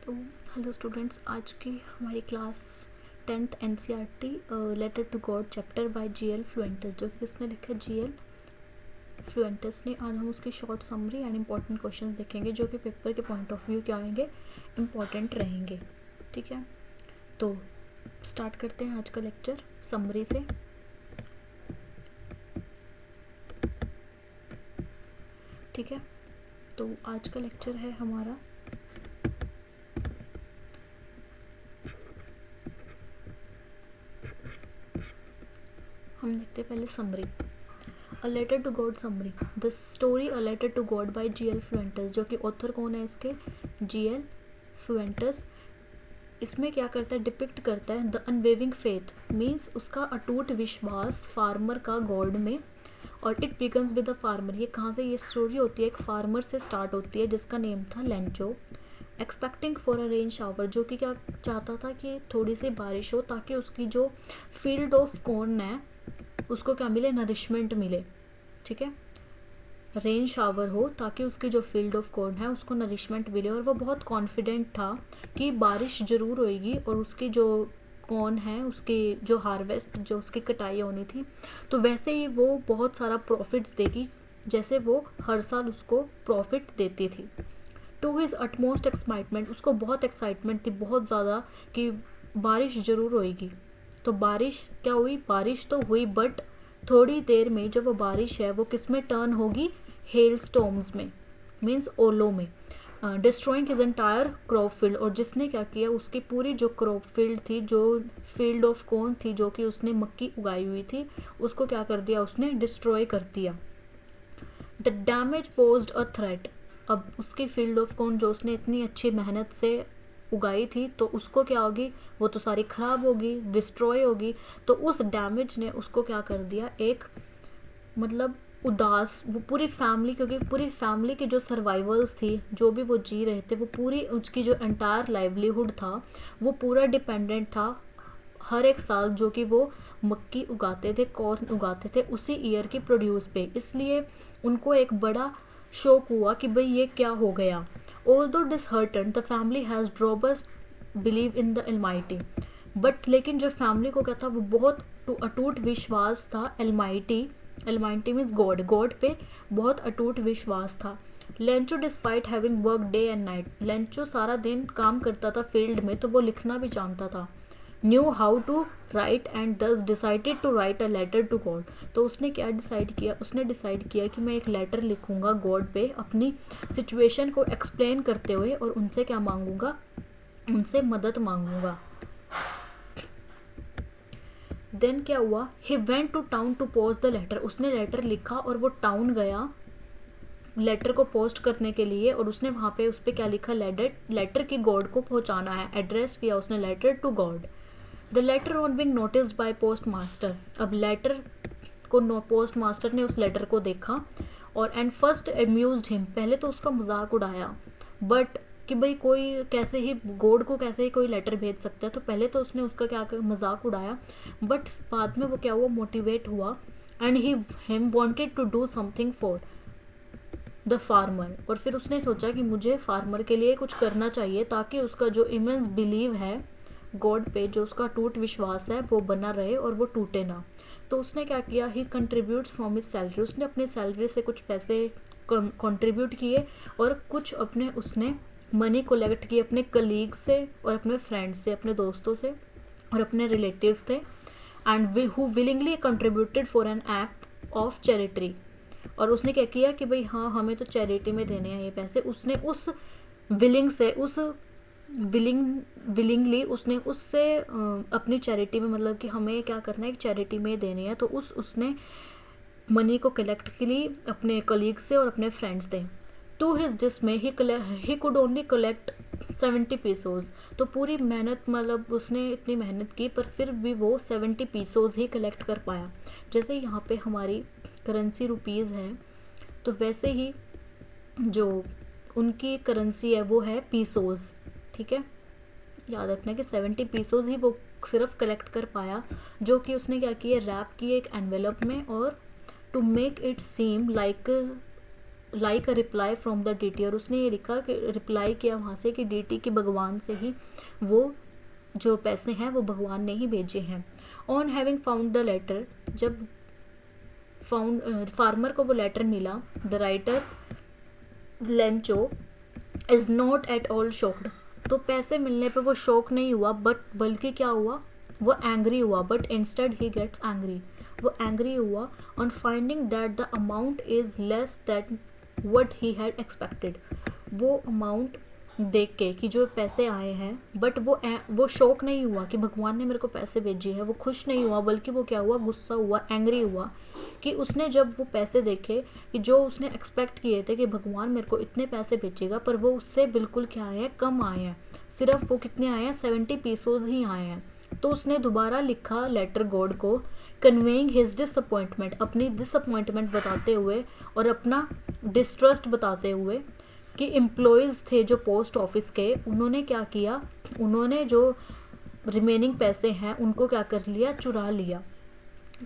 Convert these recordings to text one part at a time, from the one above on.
तो hello students, आज की हमारी class 10th NCERT letter to God chapter by GL Fuentes, जो कि किसने लिखा है? GL फ्लुएंटस ने। आज हम उसकी short summary and important question देखेंगे जो कि पेपर के पॉइंट ऑफ व्यू क्या आएंगे, इम्पॉर्टेंट रहेंगे। ठीक है, तो स्टार्ट करते हैं आज का लेक्चर समरी से। ठीक है, तो आज का लेक्चर है हमारा हम देखते हैं पहले summary. A letter to God summary, the story a letter to God by GL Fuentes, जो कि ऑथर कौन है इसके? GL फ्लुएंटस। इसमें क्या करता है? डिपिक्ट करता है द अनवेविंग फेथ, मीन्स उसका अटूट विश्वास फार्मर का गॉड में। और it begins with a farmer, ये कहाँ से ये स्टोरी होती है? एक फार्मर से स्टार्ट होती है जिसका नेम था Lencho. Expecting for a rain shower, जो कि क्या चाहता था कि थोड़ी सी बारिश हो ताकि उसकी जो फील्ड ऑफ कॉर्न है उसको क्या मिले? नरिशमेंट मिले। ठीक है, रेन शावर हो ताकि उसकी जो फील्ड ऑफ कॉर्न है उसको नरिशमेंट मिले। और वो बहुत कॉन्फिडेंट था कि बारिश ज़रूर होएगी और उसकी जो कॉर्न है उसकी जो हार्वेस्ट, जो उसकी कटाई होनी थी, तो वैसे ही वो बहुत सारा प्रॉफिट्स देगी जैसे वो हर साल उसको प्रॉफिट देती थी। टू हिज अटमोस्ट एक्साइटमेंट, उसको बहुत एक्साइटमेंट थी, बहुत ज़्यादा, कि बारिश ज़रूर होएगी। तो बारिश क्या हुई? बारिश तो हुई, बट थोड़ी देर में जो वो बारिश है वो किस में टर्न होगी? हेल स्टॉर्म्स में, मीन्स ओलो में। Destroying his entire crop field, और जिसने क्या किया? उसकी पूरी जो क्रॉप फील्ड थी, जो फील्ड ऑफ कॉर्न थी, जो कि उसने मक्की उगाई हुई थी, उसको क्या कर दिया? उसने डिस्ट्रॉय कर दिया। The damage posed a threat, अब उसकी फील्ड ऑफ कॉर्न जो उसने इतनी अच्छी मेहनत से उगाई थी, तो उसको क्या होगी? वो तो सारी ख़राब होगी, डिस्ट्रॉय होगी। तो उस डैमेज ने उसको क्या कर दिया? एक मतलब उदास, वो पूरी फैमिली, क्योंकि पूरी फैमिली की जो सर्वाइवल्स थी, जो भी वो जी रहे थे, वो पूरी उसकी जो एंटायर लाइवलीहुड था वो पूरा डिपेंडेंट था हर एक साल जो कि वो मक्की उगाते थे, कॉर्न उगाते थे उसी ईयर की प्रोड्यूस पे। इसलिए उनको एक बड़ा शौक हुआ कि भाई ये क्या हो गया। Although disheartened the family has robust believe in the Almighty, but लेकिन जो फैमिली को क्या था? वो बहुत अटूट विश्वास था almighty, almighty means God, God पे बहुत अटूट विश्वास था। Lencho despite having work day and night, Lencho सारा दिन काम करता था फील्ड में, तो वो लिखना भी जानता था। Knew how to write and thus decided to write a letter to God, तो उसने क्या डिसाइड किया? उसने डिसाइड किया कि मैं एक लेटर लिखूंगा गॉड पे अपनी सिचुएशन को एक्सप्लेन करते हुए, और उनसे क्या मांगूंगा? उनसे मदद मांगूंगा। देन क्या हुआ? He went to town to post the letter, उसने लेटर लिखा और वो टाउन गया लेटर को पोस्ट करने के लिए, और उसने वहाँ पे उस पर क्या लिखा? लेटर की गॉड को पहुँचाना है, एड्रेस किया उसने letter to God. The letter on being noticed by postmaster, अब लेटर को पोस्ट मास्टर ने उस लेटर को देखा और एंड फर्स्ट अम्यूज्ड हिम, पहले तो उसका मजाक उड़ाया, बट कि भाई कोई कैसे ही गॉड को कैसे ही कोई लेटर भेज सकता है, तो पहले तो उसने उसका क्या मजाक उड़ाया, बट बाद में वो क्या हुआ? मोटिवेट हुआ and he him wanted to do something for the farmer, और फिर उसने सोचा कि मुझे फार्मर के लिए कुछ करना चाहिए ताकि उसका जो इमेंस बिलीव है गॉड पे, जो उसका टूट विश्वास है, वो बना रहे और वो टूटे ना। तो उसने क्या किया? ही कंट्रीब्यूट्स फ्रॉम हिज सैलरी, उसने अपने सैलरी से कुछ पैसे कंट्रीब्यूट किए और कुछ अपने उसने मनी कलेक्ट किए अपने कलीग से और अपने फ्रेंड्स से, अपने दोस्तों से और अपने रिलेटिव्स थे। And who willingly contributed for an act of charity, और उसने क्या किया कि भाई हाँ, हमें तो चैरिटी में देने हैं ये पैसे। उसने उस विलिंग से, उस विलिंगली उसने उससे अपनी चैरिटी में, मतलब कि हमें क्या करना है, एक चैरिटी में देने हैं, तो उसने मनी को कलेक्ट के लिए अपने कलीग से और अपने फ्रेंड्स से। To his dismay he could only collect 70 pesos, तो पूरी मेहनत, मतलब उसने इतनी मेहनत की पर फिर भी वो 70 पीसोज ही कलेक्ट कर पाया। जैसे यहाँ पे हमारी करेंसी रुपीज़ है, तो वैसे ही जो उनकी करेंसी है वो है पीसोज। ठीक है, याद रखना कि 70 पीसोज ही वो सिर्फ कलेक्ट कर पाया, जो कि उसने क्या किया? रैप किए एक एनवेलप में, और to make it seem like like a reply from the deity, और उसने ये लिखा कि रिप्लाई किया वहाँ से कि डीटी के भगवान से ही वो जो पैसे हैं वो भगवान ने ही भेजे हैं। On having found the letter, जब फार्मर को वो लेटर मिला, the writer Lencho is not at all shocked, तो पैसे मिलने पे वो शॉक नहीं हुआ, बट बल्कि क्या हुआ, वो एंग्री हुआ, but instead he gets angry, वो एंग्री हुआ on finding that the amount is less that what he had expected, वो अमाउंट देख के कि जो पैसे आए हैं, बट वो शौक नहीं हुआ कि भगवान ने मेरे को पैसे भेजे हैं, वो खुश नहीं हुआ, बल्कि वो क्या हुआ, गुस्सा हुआ, एंग्री हुआ कि उसने जब वो पैसे देखे कि जो उसने एक्सपेक्ट किए थे कि भगवान मेरे को इतने पैसे भेजेगा, पर वो उससे बिल्कुल क्या आए हैं, कम आए हैं, सिर्फ वो कितने आए हैं, 70 पीसोज ही आए हैं। तो उसने दोबारा लिखा लेटर गॉड को, कन्वेइंग हिज डिसअपॉइंटमेंट, अपनी डिसअपॉइंटमेंट बताते हुए और अपना डिस्ट्रस्ट बताते हुए कि एम्प्लॉयज़ थे जो पोस्ट ऑफिस के, उन्होंने क्या किया, उन्होंने जो रिमेनिंग पैसे हैं उनको क्या कर लिया, चुरा लिया।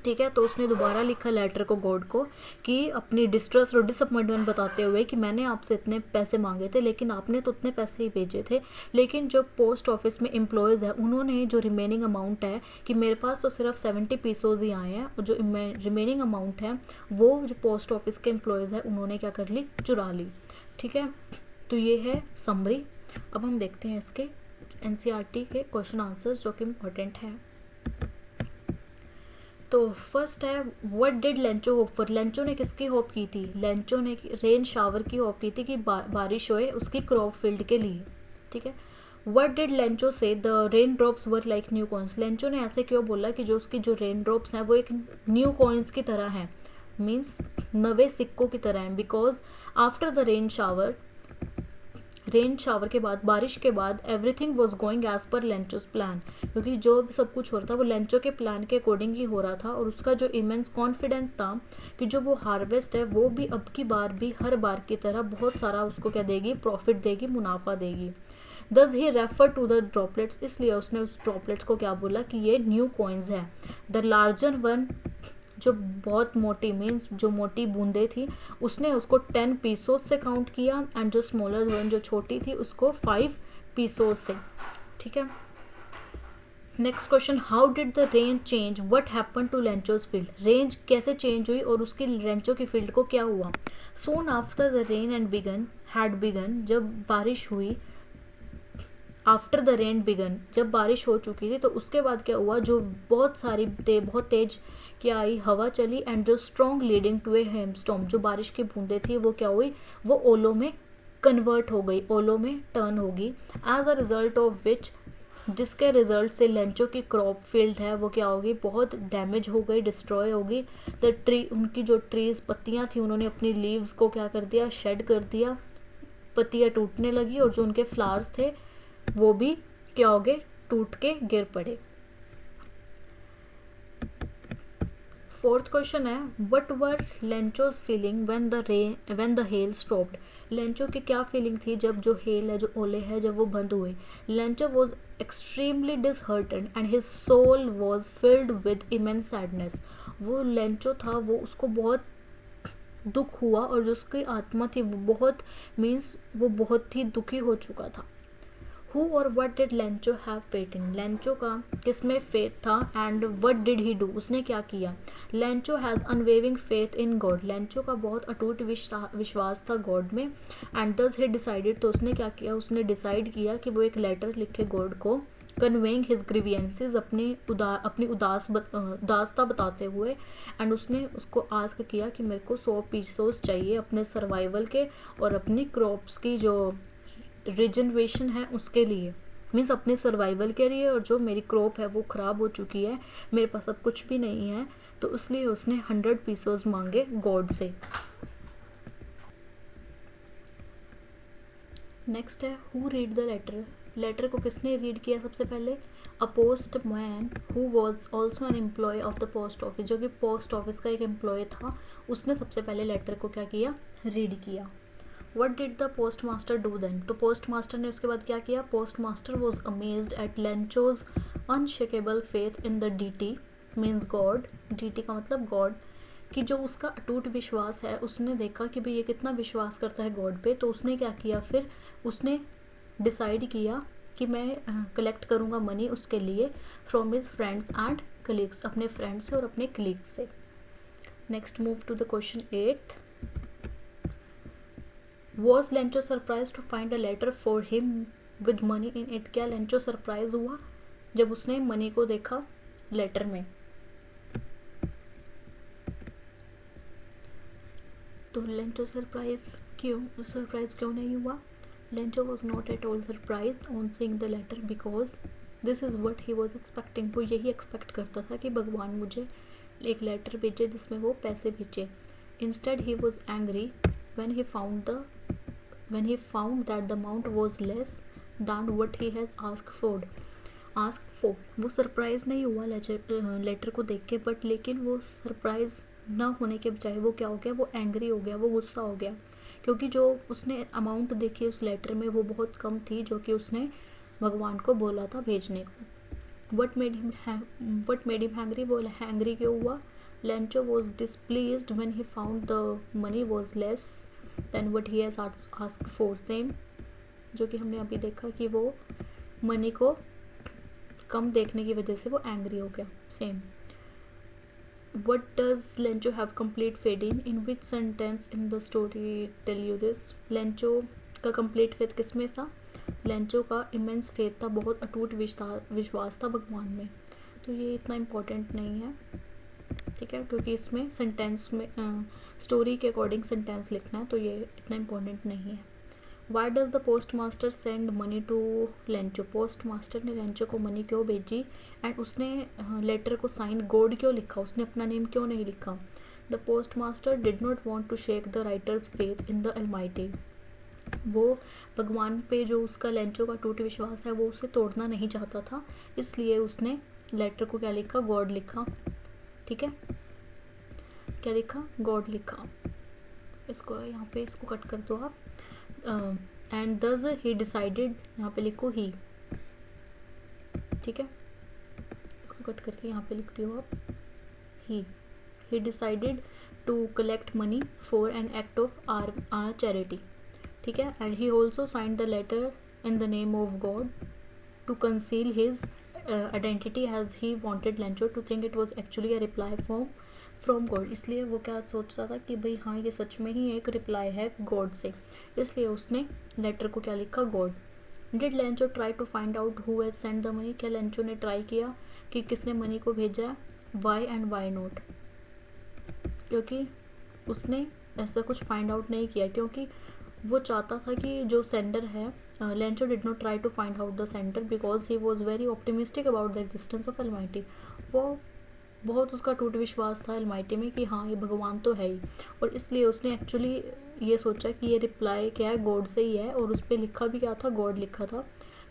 ठीक है, तो उसने दोबारा लिखा लेटर को गॉड को कि अपनी डिस्ट्रेस और डिसअपॉइंटमेंट बताते हुए कि मैंने आपसे इतने पैसे मांगे थे, लेकिन आपने तो उतने पैसे ही भेजे थे, लेकिन जो पोस्ट ऑफिस में एम्प्लॉयज़ है उन्होंने जो रिमेनिंग अमाउंट है कि मेरे पास तो सिर्फ 70 पीसोज ही आए हैं, और जो रिमेनिंग अमाउंट है वो जो पोस्ट ऑफिस के एम्प्लॉयज़ है उन्होंने क्या कर ली, चुरा ली। ठीक है, तो ये है समरी। अब हम देखते हैं इसके एनसीईआरटी के क्वेश्चन आंसर्स जो कि इम्पोर्टेंट हैं। तो फर्स्ट है, what did Lencho hope for, Lencho ने किसकी होप की थी, लेंचो ने रेन शावर की होप की थी कि बारिश होए उसकी क्रॉप फील्ड के लिए। ठीक है, व्हाट डिड लेंचो से, the rain drops were like new coins, Lencho ने ऐसे क्यों बोला कि जो उसकी जो रेन ड्रॉप्स हैं वो एक न्यू कॉइन्स की तरह हैं, मीन्स नवे सिक्कों की तरह हैं, because after the rain shower के बाद, बारिश के बाद, everything was going as per Lencho's plan, क्योंकि जो भी सब कुछ हो रहा था वो लेंचो के प्लान के अकॉर्डिंग ही हो रहा था, और उसका जो इमेंस कॉन्फिडेंस था कि जो वो हार्वेस्ट है वो भी अब की बार भी हर बार की तरह बहुत सारा उसको क्या देगी, प्रॉफिट देगी, मुनाफा देगी। दस ही रेफर टू द ड्रॉपलेट्स, इसलिए उसने उस ड्रॉपलेट्स को क्या बोला कि ये न्यू कॉइन्स हैं। द लार्जर वन, जो बहुत मोटी, मीन्स जो मोटी बूंदे थी, उसने उसको 10 पीसोज से काउंट किया, एंड जो स्मॉलर वन जो छोटी थी उसको 5 पीसोज से। ठीक है, next question, how did the rains change, what happen to Lencho's field, rains कैसे चेंज हुई और उसकी लेंचो की फील्ड को क्या हुआ। Soon after the rain and had begun, जब बारिश हुई, आफ्टर द रेन बिगन, जब बारिश हो चुकी थी, तो उसके बाद क्या हुआ, जो बहुत सारी बहुत तेज क्या आई, हवा चली, एंड जो स्ट्रॉन्ग लीडिंग टू ए हेमस्टॉर्म, जो बारिश की बूंदें थी वो क्या हुई, वो ओलो में कन्वर्ट हो गई, ओलो में टर्न होगी, as a result of which, जिसके रिजल्ट से लेंचो की क्रॉप फील्ड है वो क्या होगी, बहुत डैमेज हो गई, डिस्ट्रॉय होगी। द ट्री, उनकी जो ट्रीज पत्तियां थी उन्होंने अपनी लीव्स को क्या कर दिया, शेड कर दिया, पत्तियां टूटने लगी, और जो उनके फ्लावर्स थे वो भी क्या हो गए, टूट के गिर पड़े। फोर्थ क्वेश्चन है, what were Lencho's feeling when the hell stopped, Lencho की क्या फीलिंग थी जब जो हेल है, जो ओले है, जब वो बंद हुए। Lencho was extremely disheartened and his soul was filled with immense sadness, वो लेंचो था वो उसको बहुत दुख हुआ, और जो उसकी आत्मा थी वो बहुत, मीन्स वो बहुत ही दुखी हो चुका था। Who or what did Lencho have faith in? Lencho का किसमें फेथ था, and what did he do? उसने क्या किया। Lencho has unwavering faith in God, Lencho का बहुत अटूट विश्वास था गॉड में, एंड दस ही डिसाइडेड, तो उसने क्या किया, उसने डिसाइड किया कि वो एक लेटर लिखे गॉड को, कन्वेइंग हिज ग्रीवियंसेस, अपनी उदासता बताते हुए, एंड उसने उसको आस्क किया कि मेरे को 100 पीसोस चाहिए अपने सर्वाइवल के और अपनी क्रॉप्स की जो रिजनरेशन है उसके लिए, मीन्स अपने सर्वाइवल के लिए, और जो मेरी क्रॉप है वो ख़राब हो चुकी है, मेरे पास अब कुछ भी नहीं है, तो इसलिए उसने 100 पीसोस मांगे गॉड से। नेक्स्ट है, who read the letter, letter को किसने रीड किया सबसे पहले, a postman who was also an employee of the post office, जो कि पोस्ट ऑफिस का एक एम्प्लॉय था, उसने सबसे पहले लेटर को क्या किया, रीड किया। What did the postmaster do then? तो पोस्ट मास्टर ने उसके बाद क्या किया, postmaster was amazed at Lencho's unshakable faith in the deity, means God, deity का मतलब गॉड, कि जो उसका अटूट विश्वास है, उसने देखा कि भाई ये कितना विश्वास करता है गॉड पे, तो उसने क्या किया, फिर उसने डिसाइड किया कि मैं कलेक्ट करूँगा मनी उसके लिए from his friends and colleagues, अपने फ्रेंड्स से और अपने कलीग्स से। Next move to the question 8th। Was Lencho surprise to find a letter for him with money in it. क्या लेंचो सरप्राइज हुआ जब उसने मनी को देखा लेटर में? तो लेंचो सरप्राइज क्यों नहीं हुआ? Lencho was not at all surprise on seeing the letter because this is what he was expecting. वो यही एक्सपेक्ट करता था कि भगवान मुझे एक लेटर भेजे जिसमें वो पैसे भेजे। Instead he was angry when he found that the amount was less than what he has asked for। वो सरप्राइज नहीं हुआ लेटर को देख के, बट लेकिन वो सरप्राइज ना होने के बजाय वो क्या हो गया, वो एंग्री हो गया, वो गुस्सा हो गया, क्योंकि जो उसने अमाउंट देखी उस लेटर में वो बहुत कम थी जो कि उसने भगवान को बोला था भेजने को। वट मेड हिम हैंग्री, वो हैंग्री क्यों हुआ? Lencho was displeased when he found the money was less than what he has asked for. Same जो कि हमने अभी देखा कि वो मनी को कम देखने की वजह से वो एंग्री हो गया। Same. What does Lencho have complete faith in? In which sentence in the story tell you this? Lencho का complete faith किस में था? लेंचो का immense faith था, बहुत अटूट विश्वास था भगवान में। तो ये इतना important नहीं है, ठीक है, क्योंकि इसमें सेंटेंस में स्टोरी के अकॉर्डिंग सेंटेंस लिखना है, तो ये इतना इम्पोर्टेंट नहीं है। Why does the postmaster send money to Lencho? Postmaster ने लेंचो को मनी क्यों भेजी? एंड उसने लेटर को साइन गॉड क्यों लिखा? उसने अपना नेम क्यों नहीं लिखा? The postmaster did not want to shake the writer's faith in the almighty. वो भगवान पे जो उसका लेंचो का टूट विश्वास है वो उसे तोड़ना नहीं चाहता था, इसलिए उसने लेटर को क्या लिखा? गॉड लिखा। ठीक है, क्या लिखा? गॉड लिखा। इसको यहाँ पे इसको कट कर दो आप। एंड दस ही डिसाइडेड, यहाँ पे लिखो ही, ठीक है, इसको कट करके यहाँ पे लिखती हो आप he decided to collect money for an act of or charity. ठीक है, and he also signed the letter in the name of God to conceal his identity as he wanted Lencho to think it was actually a reply from God. इसलिए वो क्या सोचता था कि भाई हाँ ये सच में ही एक रिप्लाई है गॉड से, इसलिए उसने लेटर को क्या लिखा? God. Did Lencho try to find out who has send the money? क्या लेंचो ने ट्राई किया कि किसने मनी को भेजा है? Why and why not? क्योंकि उसने ऐसा कुछ फाइंड आउट नहीं किया, क्योंकि वो चाहता था कि जो सेंडर है, Lencho did not try to find out the sender because he was very optimistic about the existence of almighty. वो बहुत उसका टूट विश्वास था अलमाइटी में कि हाँ ये भगवान तो है ही, और इसलिए उसने एक्चुअली ये सोचा कि ये रिप्लाई क्या है? गॉड से ही है, और उस पर लिखा भी क्या था? गॉड लिखा था।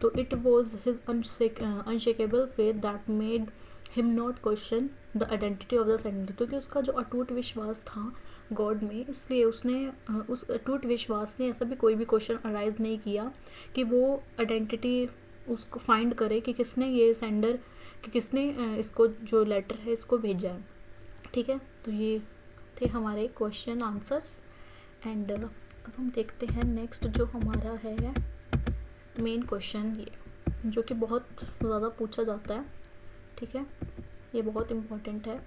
तो it was his unshakeable faith that made him not question the identity of the sender. क्योंकि उसका जो अटूट विश्वास था गॉड में, इसलिए उसने उस अटूट विश्वास ने ऐसा भी कोई भी क्वेश्चन अराइज नहीं किया कि वो आइडेंटिटी उसको फाइंड करे कि किसने ये सेंडर, कि किसने इसको जो लेटर है इसको भेजा है। ठीक है, तो ये थे हमारे क्वेश्चन आंसर्स। एंड अब हम देखते हैं नेक्स्ट जो हमारा है मेन क्वेश्चन, ये जो कि बहुत ज़्यादा पूछा जाता है। ठीक है, ये बहुत इम्पोर्टेंट है।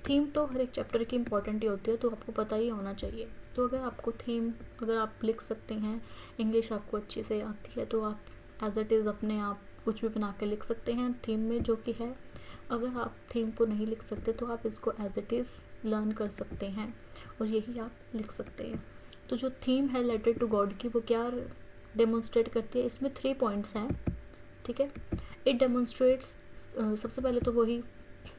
थीम तो हर एक चैप्टर की इम्पोर्टेंट ही होती है, तो आपको पता ही होना चाहिए। तो अगर आपको थीम अगर आप लिख सकते हैं, इंग्लिश आपको अच्छे से आती है, तो आप एज इट इज़ अपने आप कुछ भी बना के लिख सकते हैं थीम में जो कि है। अगर आप थीम को नहीं लिख सकते तो आप इसको एज इट इज़ लर्न कर सकते हैं और यही आप लिख सकते हैं। तो जो थीम है लेटर टू गॉड की, वो क्या डेमोन्स्ट्रेट करती है? इसमें 3 पॉइंट्स हैं। ठीक है, इट डेमोन्स्ट्रेट्स, सबसे पहले तो वही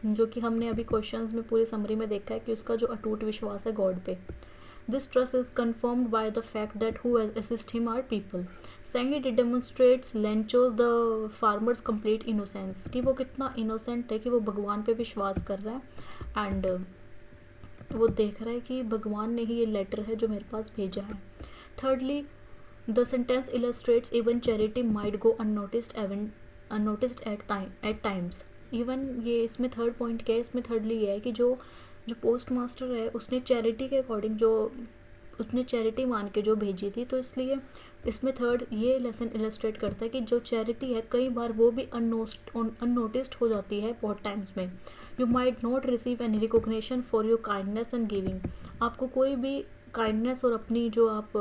जो कि हमने अभी क्वेश्चंस में पूरी समरी में देखा है कि उसका जो अटूट विश्वास है गॉड पे। This trust is confirmed by the fact that who assist him are people. Second, it demonstrates Lencho's the farmer's complete innocence, कि वो कितना innocent है कि वो भगवान पे विश्वास कर रहा है एंड वो देख रहा है कि भगवान ने ही ये लेटर है जो मेरे पास भेजा है। Thirdly, the sentence illustrates even charity might go unnoticed at times. Even ये इसमें थर्ड पॉइंट क्या है? इसमें थर्डली ये है कि जो जो पोस्ट मास्टर है उसने चैरिटी के अकॉर्डिंग जो उसने चैरिटी मान के जो भेजी थी, तो इसलिए इसमें थर्ड ये लेसन इलस्ट्रेट करता है कि जो चैरिटी है कई बार वो भी अननोटिस्ड हो जाती है बहुत टाइम्स में। You might not receive any recognition for your kindness and giving. आपको कोई भी काइंडनेस और अपनी जो आप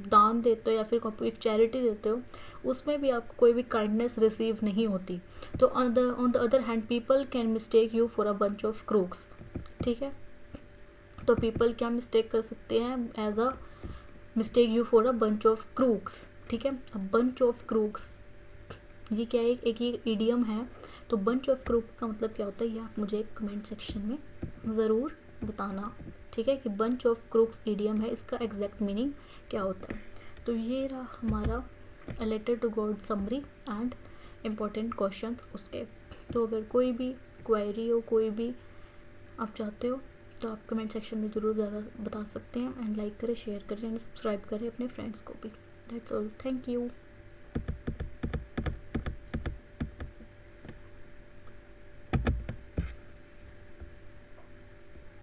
दान देते हो या फिर एक चैरिटी देते हो उसमें भी आपको कोई भी काइंडनेस रिसीव नहीं होती। तो on the other hand people can mistake you for a bunch of crooks. ठीक है, तो पीपल क्या मिस्टेक कर सकते हैं, as a mistake you for a bunch of crooks. ठीक है, अब बंच ऑफ क्रूक्स ये क्या है, एक ये ईडियम है। तो बंच ऑफ क्रूक का मतलब क्या होता है, ये आप मुझे एक कमेंट सेक्शन में ज़रूर बताना। ठीक है, कि बंच ऑफ क्रूक्स ईडियम है, इसका एग्जैक्ट मीनिंग क्या होता है। तो ये रहा हमारा a letter to God summary and important questions उसके। तो अगर कोई भी क्वेरी हो, कोई भी आप चाहते हो, तो आप कमेंट सेक्शन में ज़रूर ज़्यादा बता सकते हैं। एंड लाइक करें, शेयर करें एंड सब्सक्राइब करें अपने फ्रेंड्स को भी। That's all, thank you.